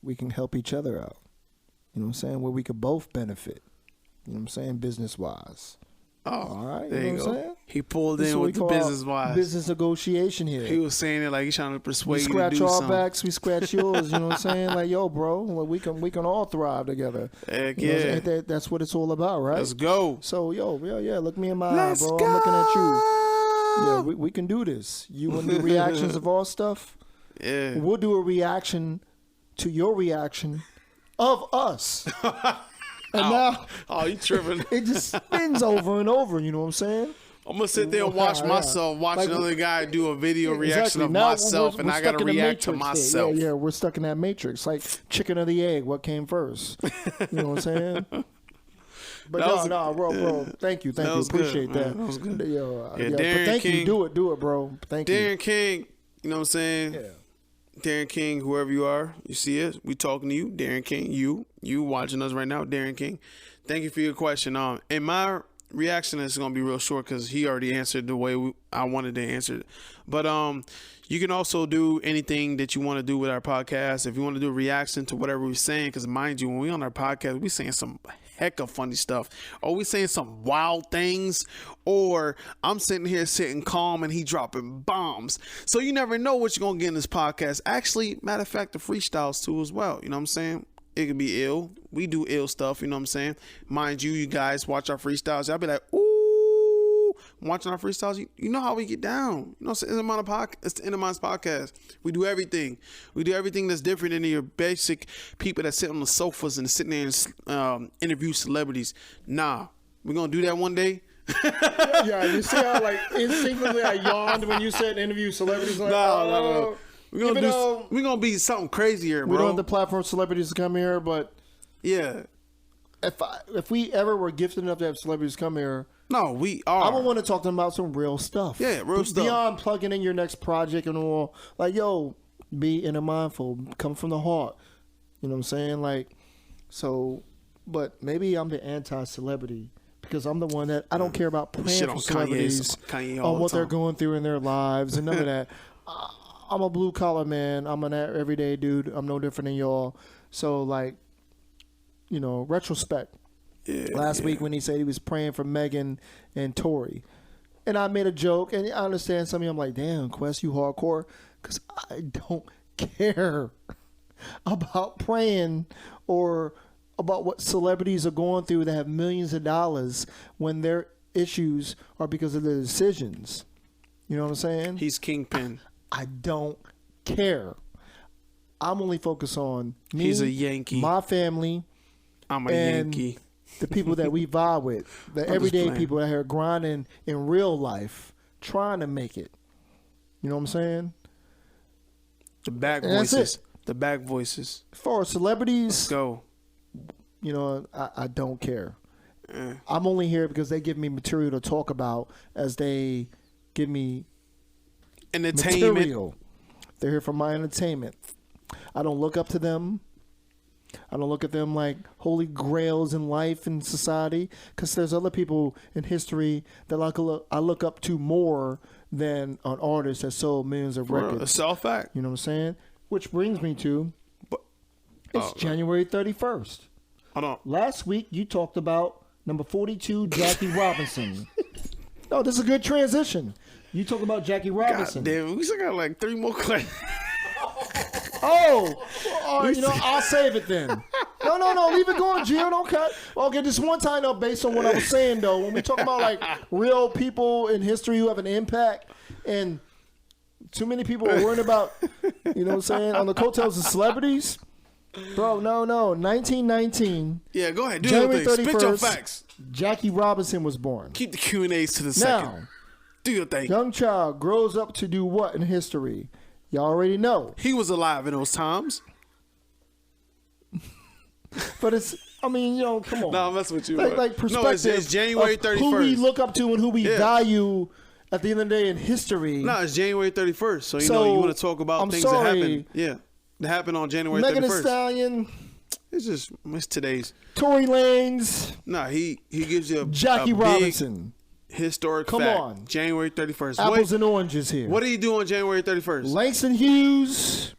we can help each other out. You know what I'm saying? Where we could both benefit. You know what I'm saying? Business wise. Oh, all right. There you know go. What I'm saying? He pulled in with the business wise. Business negotiation here. He was saying it like he's trying to persuade you to do something. We scratch our backs, we scratch yours. You know what I'm saying? Like, yo, bro, we can all thrive together. Heck yeah. That's what it's all about, right? Let's go. So, yeah, look me in my eye, bro. I'm looking at you. Yeah, we can do this. You want to do reactions of our stuff? Yeah. We'll do a reaction to your reaction of us. And now, you tripping. It just spins over and over, you know what I'm saying? I'm going to sit there and watch myself, watch another guy do a video reaction of now myself, and I got to react to myself. Yeah, we're stuck in that matrix. Like chicken or the egg, what came first? You know what I'm saying? But bro, thank you. Appreciate that. That was good. But thank you. Do it, bro. Thank you. Darren King, you know what I'm saying? Yeah. Darren King, whoever you are, you see us, we talking to you. Darren King, you watching us right now, Darren King. Thank you for your question. In my reaction is gonna be real short because he already answered the way I wanted to answer it. But you can also do anything that you want to do with our podcast. If you want to do a reaction to whatever we're saying, because mind you, when we on our podcast, we saying some heck of funny stuff, or we saying some wild things, or I'm sitting calm and he dropping bombs. So you never know what you're gonna get in this podcast. Actually, matter of fact, the freestyles too as well. You know what I'm saying? It can be ill. We do ill stuff, you know what I'm saying? Mind you, you guys watch our freestyles. Y'all be like, ooh, watching our freestyles. You know how we get down. You know, it's the End of Minds podcast. We do everything. We do everything that's different than your basic people that sit on the sofas and sitting there and interview celebrities. Nah, we're going to do that one day. Yeah, you see how like instinctively I yawned when you said interview celebrities? Like, No. We're gonna be something crazier, bro. We don't have the platform celebrities to come here, but yeah, if we ever were gifted enough to have celebrities come here, no, we are. I would want to talk to them about some real stuff. Yeah, real stuff. Beyond plugging in your next project and all, like, yo, be inner mindful, come from the heart. You know what I'm saying? Like, so, but maybe I'm the anti-celebrity because I'm the one that I don't care about praying for celebrities on what they're going through in their lives and none of that. I'm a blue collar man. I'm an everyday dude. I'm no different than y'all. So, like, you know, retrospect. Yeah, Last week when he said he was praying for Megan and Tory. And I made a joke, and I understand some of you. I'm like, damn, Quest, you hardcore. Because I don't care about praying or about what celebrities are going through that have millions of dollars when their issues are because of their decisions. You know what I'm saying? He's kingpin. I don't care. I'm only focused on me, He's a Yankee. my family. I'm a Yankee. The people that we vibe with, the everyday people that are grinding in real life, trying to make it. You know what I'm saying? The back voices. The back voices. As far as celebrities, Let's go. you know, I don't care. I'm only here because they give me material to talk about as they give me Entertainment. material. They're here for my entertainment. I don't look up to them. I don't look at them like holy grails in life and society because there's other people in history that I look up to more than an artist that sold millions of records. A self-fact. You know what I'm saying? Which brings me to it's January 31st. Hold on. Last week you talked about number 42, Jackie Robinson. Oh, this is a good transition. You talked about Jackie Robinson. God damn, we still got like 3 more questions. You know, I'll save it then. No, leave it going, Gio. Don't cut. Okay, this one time though, based on what I was saying though, when we talk about like real people in history who have an impact, and too many people are worrying about, you know what I'm saying, on the coattails of celebrities. Bro, no. 1919. Yeah, go ahead. Do January your thing. 31st, Spit your facts. Jackie Robinson was born. Keep the Q&As to the second. Now, Do your thing. young child grows up to do what in history? Y'all already know. He was alive in those times. But it's, I mean, you know, come on. No, I'm messing with you. Like perspective. No, it's January 31st. Who we look up to and who we value at the end of the day in history. No, it's January 31st. So, you know, you want to talk about things that happened. Yeah. That happened on January 31st. Megan Thee Stallion. It's today's. Tory Lanez. No, he gives you Jackie Robinson. Historic Come fact. on. January 31st. Apples and oranges here. What do you do on January 31st? Langston Hughes.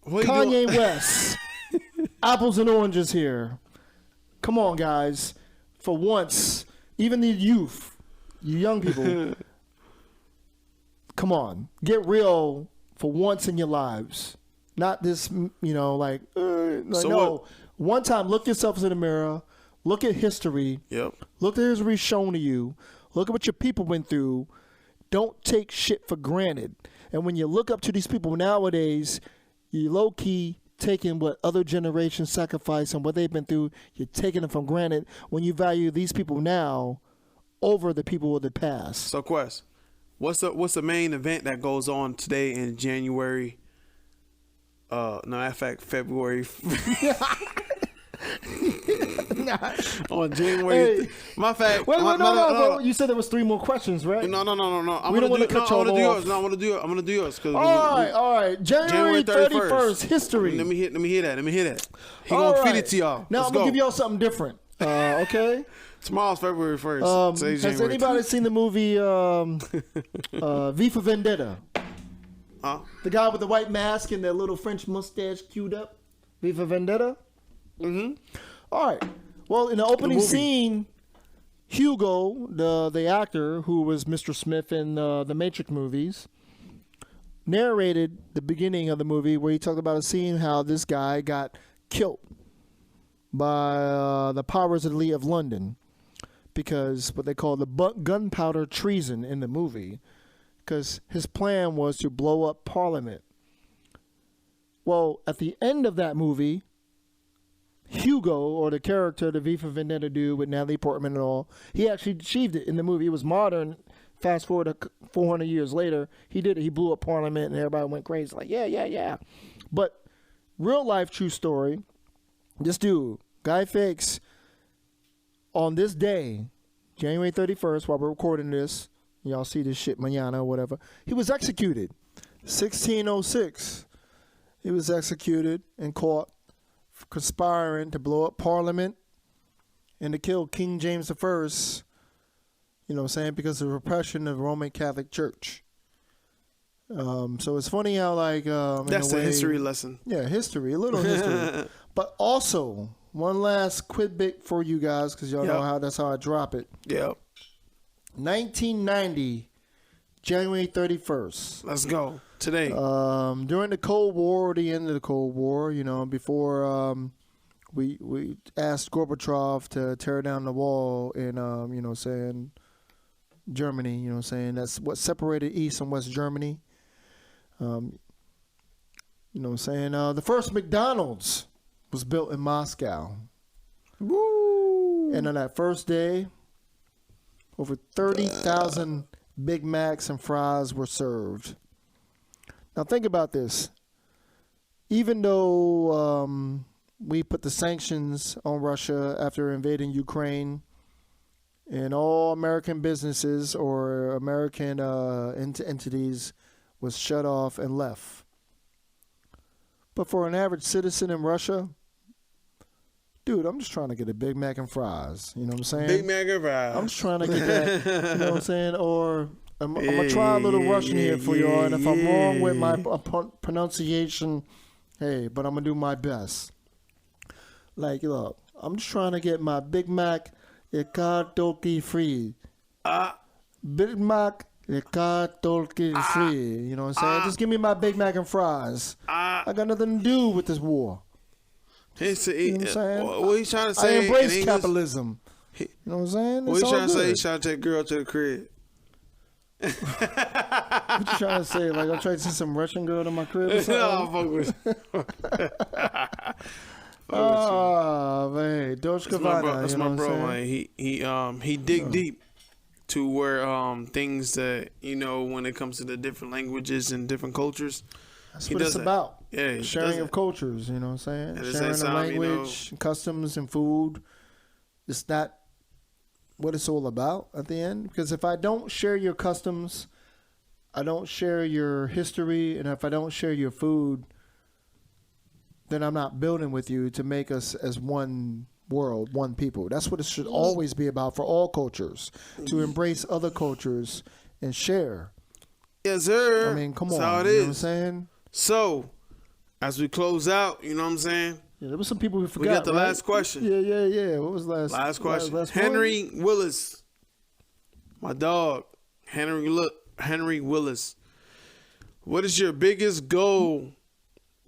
Kanye West. Apples and oranges here. Come on, guys. For once, even the youth, you young people, come on. Get real for once in your lives. Not this, you know, like, no. One time, look yourselves in the mirror. Look at history. Yep. Look at history shown to you. Look at what your people went through. Don't take shit for granted. And when you look up to these people nowadays, you low-key taking what other generations sacrificed and what they've been through. You're taking them for granted when you value these people now over the people of the past. So, Quest, what's the main event that goes on today in January? In fact, February. On January. Hey. My fact. Wait, no. You said there was 3 more questions, right? No. I'm We don't want to cut y'all off. yours. No, I'm gonna do yours. All right. January 31st, history. Let me hear that. He All gonna feed right. it to y'all. Now Let's I'm gonna go. give y'all something different. Okay. Tomorrow's February 1st. Today's Has January anybody seen the movie V for Vendetta? The guy with the white mask and the little French mustache queued up? V for Vendetta? Mm-hmm. All right. Well, in the opening scene, Hugo, the actor who was Mr. Smith in the Matrix movies, narrated the beginning of the movie where he talked about a scene how this guy got killed by the powers elite of London because what they call the gunpowder treason in the movie, because his plan was to blow up Parliament. Well, at the end of that movie, Hugo, or the character, the V for Vendetta dude with Natalie Portman and all, he actually achieved it in the movie. It was modern. Fast forward 400 years later, he did it. He blew up Parliament and everybody went crazy. Like, yeah. But real life true story, this dude, Guy Fawkes, on this day, January 31st, while we're recording this, y'all see this shit mañana or whatever, he was executed. 1606. He was executed and caught for conspiring to blow up Parliament and to kill King James I, you know what I'm saying, because of the repression of the Roman Catholic Church. So it's funny how, like... that's the history lesson. Yeah, history, a little history. But also, one last quick bit for you guys, because y'all know how that's how I drop it. Yeah. 1990, January 31st. Let's go. Today. During the Cold War, or the end of the Cold War, you know, before we asked Gorbachev to tear down the wall in, you know, saying Germany, you know, saying that's what separated East and West Germany. You know, saying the first McDonald's was built in Moscow. Woo! And on that first day, over 30,000 Big Macs and fries were served. Now think about this. Even though we put the sanctions on Russia after invading Ukraine, and all American businesses or American entities was shut off and left. But for an average citizen in Russia, dude, I'm just trying to get a Big Mac and fries. You know what I'm saying? Big Mac and fries. I'm just trying to get that. You know what I'm saying? Or I'm going to try a little Russian here for y'all. And if I'm wrong with my pronunciation, hey, but I'm going to do my best. Like, look, I'm just trying to get my Big Mac Toki free. Big Mac Toki free. You know what I'm saying? Just give me my Big Mac and fries. I got nothing to do with this war. You know what I'm saying? What he's trying to say? I embrace capitalism. You know what I'm saying? What he's trying to say? He's trying to take a girl to the crib. What you trying to say? Like I'm trying to see some Russian girl to my crib or something? No, fuck with Oh man, Deutsche Gewalt. That's my bro, man. He dig deep to where things that, you know, when it comes to the different languages and different cultures. That's what it's about. Yeah, sharing of cultures. You know what I'm saying? Sharing of language, customs, and food. It's not what it's all about at the end. Because if I don't share your customs, I don't share your history, and if I don't share your food, then I'm not building with you to make us as one world, one people. That's what it should always be about for all cultures, to embrace other cultures and share. Yes, sir. I mean, come on. That's how it you know is. what I'm saying? So, as we close out, you know what I'm saying? Yeah, there was some people who forgot. We got the right? last question. Yeah. What was the last question? Last Henry Willis. My dog. Henry Willis. What is your biggest goal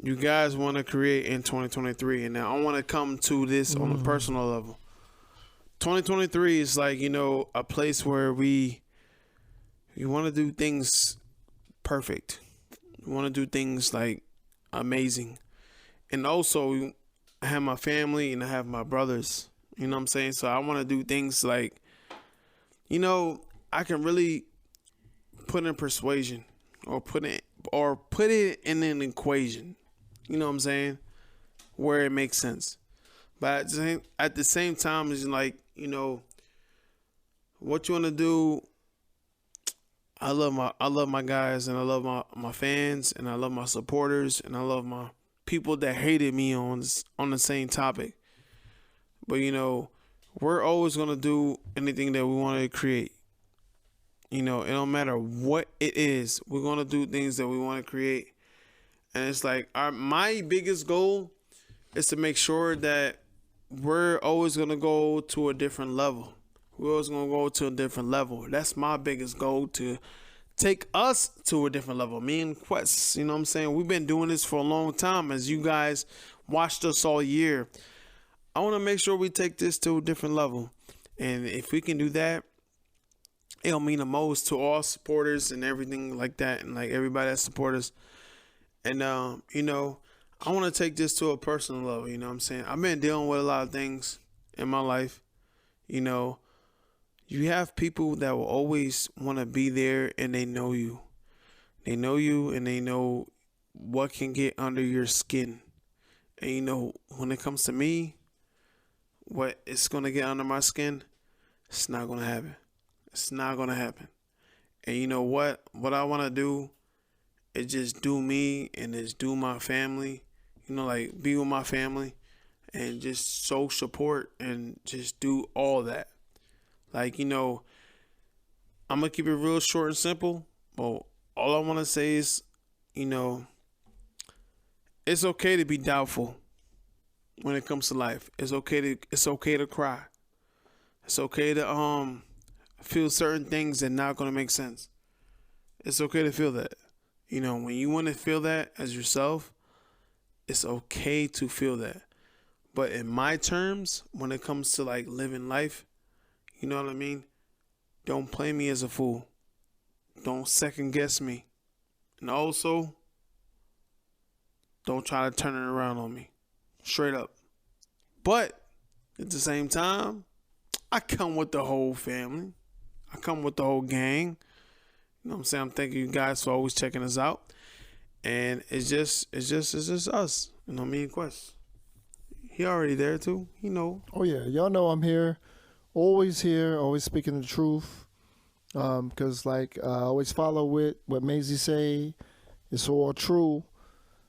you guys want to create in 2023? And now I want to come to this on a personal level. 2023 is like, you know, a place where we want to do things perfect. We want to do things like amazing. And also I have my family and I have my brothers, you know what I'm saying? So I want to do things like, you know, I can really put in persuasion or put it in an equation. You know what I'm saying? Where it makes sense. But at the same time, it's like, you know, what you want to do. I love my guys, and I love my fans, and I love my supporters, and I love my people that hated me on the same topic. But, you know, we're always gonna do anything that we want to create. You know, it don't matter what it is. We're gonna do things that we want to create, and it's like my biggest goal is to make sure that we're always gonna go to a different level. We're always gonna go to a different level. That's my biggest goal, to take us to a different level. Me and Quest, you know what I'm saying? We've been doing this for a long time. As you guys watched us all year, I want to make sure we take this to a different level. And if we can do that, it'll mean the most to all supporters and everything like that, and like everybody that supports us. And you know, I want to take this to a personal level. You know what I'm saying? I've been dealing with a lot of things in my life. You know, you have people that will always want to be there, and they know you. They know you, and they know what can get under your skin. And you know, when it comes to me, what is going to get under my skin, it's not going to happen. It's not going to happen. And you know what? What I want to do is just do me, and just do my family. You know, like be with my family and just show support and just do all that. Like, you know, I'm going to keep it real short and simple. But all I want to say is, you know, it's okay to be doubtful when it comes to life. It's okay to cry. It's okay to feel certain things that not going to make sense. It's okay to feel that. You know, when you want to feel that as yourself, it's okay to feel that. But in my terms, when it comes to like living life, you know what I mean? Don't play me as a fool. Don't second guess me. And also, don't try to turn it around on me. Straight up. But at the same time, I come with the whole family. I come with the whole gang. You know what I'm saying? I'm thanking you guys for always checking us out. And it's just us. You know, me and Quest. He already there too. He know. Oh yeah, y'all know I'm here, always speaking the truth. Because like I always follow with what Maisie say. It's all true.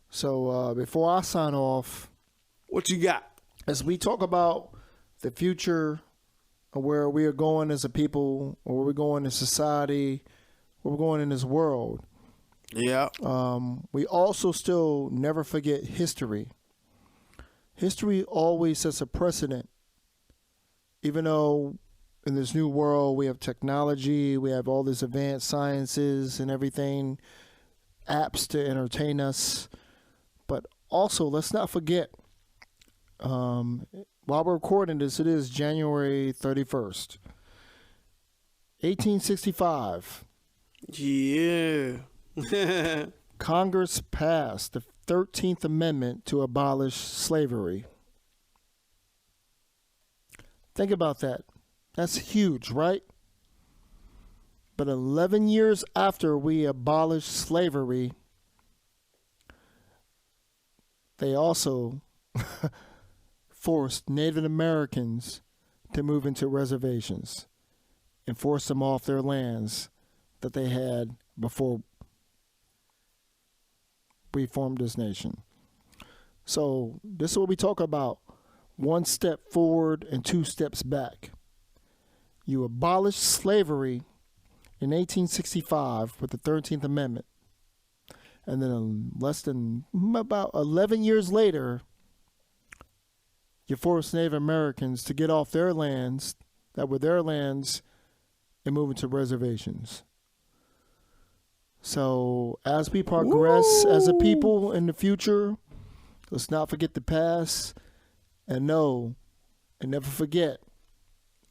So before I sign off, what you got? As we talk about the future of where we are going as a people, or where we're going in society, where we're going in this world. Yeah. We also still never forget history. History always sets a precedent. Even though in this new world we have technology, we have all these advanced sciences and everything, apps to entertain us. But also, let's not forget, while we're recording this, it is January 31st, 1865. Yeah. Congress passed the 13th Amendment to abolish slavery. Think about that. That's huge, right? But 11 years after we abolished slavery, they also forced Native Americans to move into reservations and forced them off their lands that they had before we formed this nation. So this is what we talk about. One step forward and two steps back. You abolished slavery in 1865 with the 13th Amendment. And then less than about 11 years later, you forced Native Americans to get off their lands that were their lands and move into reservations. So as we progress as a people in the future, let's not forget the past, and know and never forget,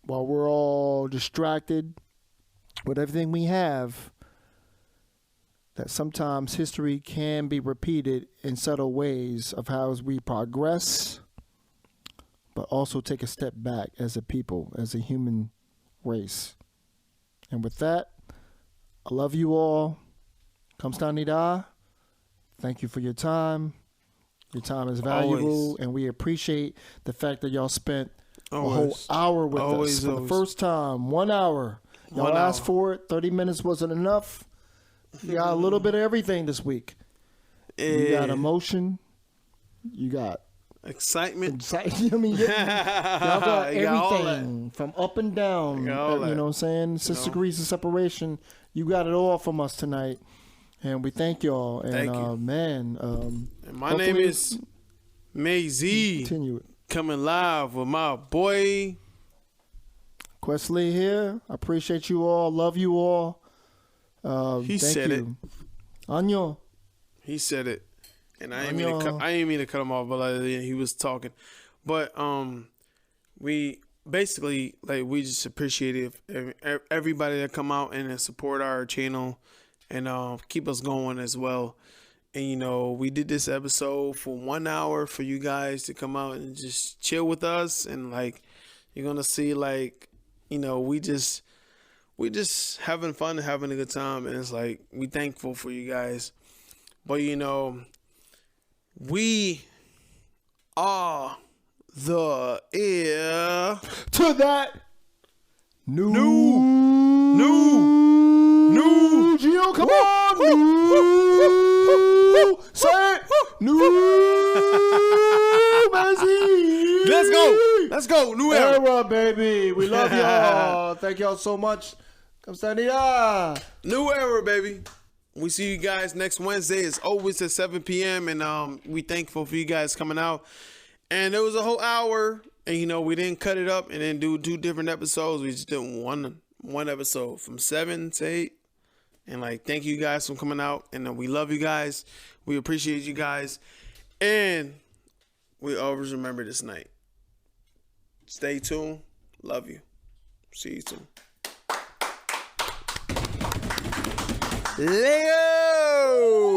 while we're all distracted with everything we have, that sometimes history can be repeated in subtle ways of how as we progress, but also take a step back as a people, as a human race. And with that, I love you all. Kamsahamnida. Thank you for your time. Your time is valuable, Always. and we appreciate the fact that y'all spent Always. a whole hour with Always, us for always. the first time. 1 hour. Y'all 1 asked hour. for it. 30 minutes wasn't enough. You got a little bit of everything this week. You got emotion. You got excitement. I mean, y'all got You got all everything from up and down. You got all You that. know what I'm saying? 6 degrees of separation. You got it all from us tonight. And we thank y'all. And, Thank you. man. And my name is May-Z. Continue it. Coming live with my boy. Questley here. I appreciate you all. Love you all. He thank said you. Anyo. He said it. And I didn't mean to cut him off, but like, he was talking. But we basically, like, we just appreciate it, everybody that come out and support our channel and keep us going as well. And, you know, we did this episode for 1 hour for you guys to come out and just chill with us. And, like, you're going to see, like, you know, we just having fun and having a good time. And it's like, we thankful for you guys. But, you know, we are the heir to that new Gio, come on. Say it. Messi. Let's go. New era. Baby. We love y'all. Thank y'all so much. Kamsahamnida. New era, baby. We see you guys next Wednesday. It's always at 7 p.m. And we thankful for you guys coming out. And it was a whole hour. And, you know, we didn't cut it up and then do 2 different episodes. We just did one episode from 7 to 8. And, like, thank you guys for coming out. And we love you guys. We appreciate you guys. And we always remember this night. Stay tuned. Love you. See you soon. Leo!